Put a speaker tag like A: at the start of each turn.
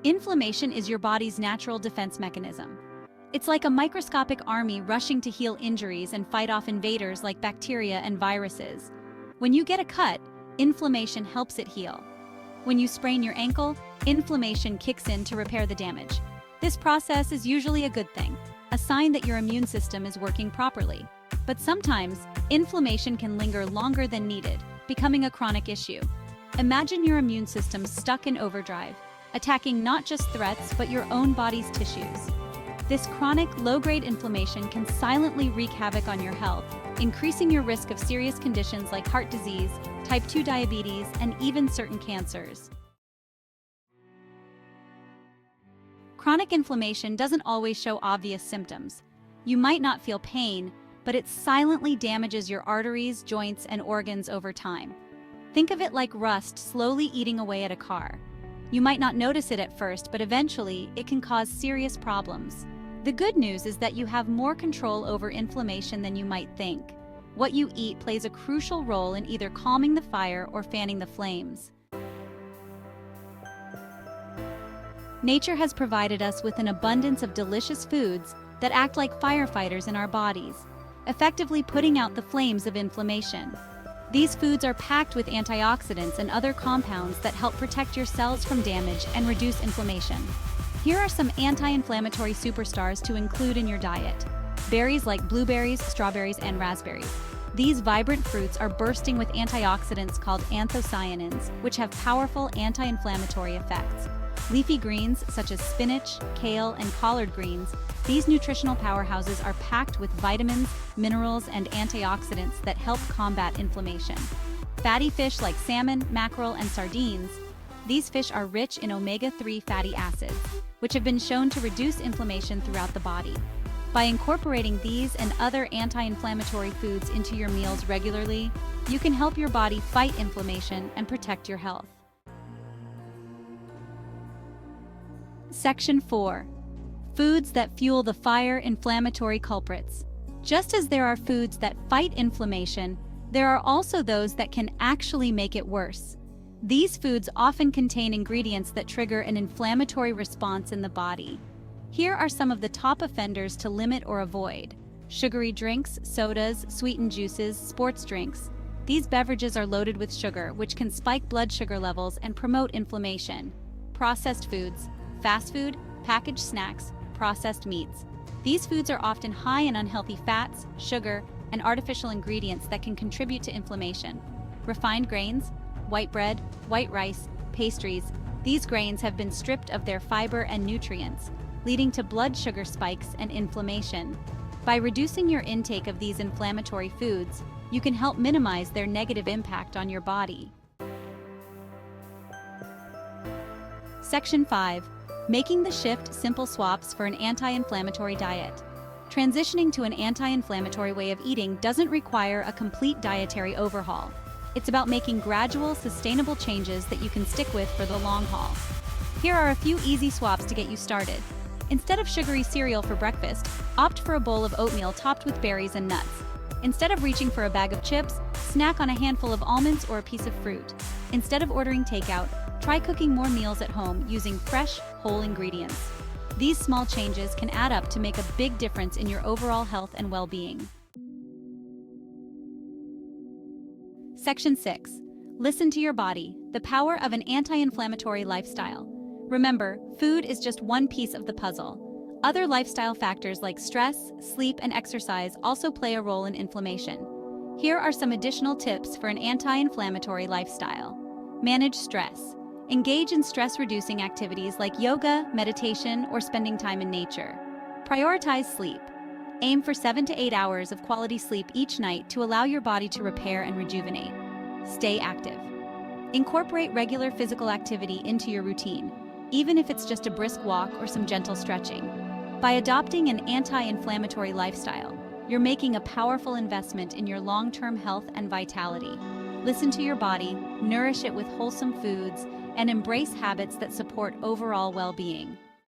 A: Inflammation is your body's natural defense mechanism. It's like a microscopic army rushing to heal injuries and fight off invaders like bacteria and viruses. When you get a cut, inflammation helps it heal. When you sprain your ankle, inflammation kicks in to repair the damage. This process is usually a good thing, a sign that your immune system is working properly. But sometimes, inflammation can linger longer than needed, becoming a chronic issue. Imagine your immune system stuck in overdrive, attacking not just threats but your own body's tissues. This chronic, low-grade inflammation can silently wreak havoc on your health, increasing your risk of serious conditions like heart disease, type 2 diabetes, and even certain cancers. Chronic inflammation doesn't always show obvious symptoms. You might not feel pain, but it silently damages your arteries, joints, and organs over time. Think of it like rust slowly eating away at a car. You might not notice it at first, but eventually it can cause serious problems. The good news is that you have more control over inflammation than you might think. What you eat plays a crucial role in either calming the fire or fanning the flames. Nature has provided us with an abundance of delicious foods that act like firefighters in our bodies, effectively putting out the flames of inflammation. These foods are packed with antioxidants and other compounds that help protect your cells from damage and reduce inflammation. Here are some anti-inflammatory superstars to include in your diet. Berries like blueberries, strawberries, and raspberries. These vibrant fruits are bursting with antioxidants called anthocyanins, which have powerful anti-inflammatory effects. Leafy greens such as spinach, kale, and collard greens, these nutritional powerhouses are packed with vitamins, minerals, and antioxidants that help combat inflammation. Fatty fish like salmon, mackerel, and sardines. These fish are rich in omega-3 fatty acids, which have been shown to reduce inflammation throughout the body. By incorporating these and other anti-inflammatory foods into your meals regularly, you can help your body fight inflammation and protect your health. Section 4. Foods that fuel the fire, inflammatory culprits. Just as there are foods that fight inflammation, there are also those that can actually make it worse. These foods often contain ingredients that trigger an inflammatory response in the body. Here are some of the top offenders to limit or avoid. Sugary drinks, sodas, sweetened juices, sports drinks. These beverages are loaded with sugar, which can spike blood sugar levels and promote inflammation. Processed foods, fast food, packaged snacks, processed meats. These foods are often high in unhealthy fats, sugar, and artificial ingredients that can contribute to inflammation. Refined grains, white bread, white rice, pastries. These grains have been stripped of their fiber and nutrients, leading to blood sugar spikes and inflammation. By reducing your intake of these inflammatory foods, you can help minimize their negative impact on your body. Section 5. Making the shift: simple swaps for an anti-inflammatory diet. Transitioning to an anti-inflammatory way of eating doesn't require a complete dietary overhaul. It's about making gradual, sustainable changes that you can stick with for the long haul. Here are a few easy swaps to get you started. Instead of sugary cereal for breakfast, opt for a bowl of oatmeal topped with berries and nuts. Instead of reaching for a bag of chips, snack on a handful of almonds or a piece of fruit. Instead of ordering takeout, try cooking more meals at home using fresh, whole ingredients. These small changes can add up to make a big difference in your overall health and well-being. Section 6. Listen to your body: the power of an anti-inflammatory lifestyle. Remember, food is just one piece of the puzzle. Other lifestyle factors like stress, sleep, and exercise also play a role in inflammation. Here are some additional tips for an anti-inflammatory lifestyle. Manage stress. Engage in stress-reducing activities like yoga, meditation, or spending time in nature. Prioritize sleep. Aim for 7 to 8 hours of quality sleep each night to allow your body to repair and rejuvenate. Stay active. Incorporate regular physical activity into your routine, even if it's just a brisk walk or some gentle stretching. By adopting an anti-inflammatory lifestyle, you're making a powerful investment in your long-term health and vitality. Listen to your body, nourish it with wholesome foods, and embrace habits that support overall well-being.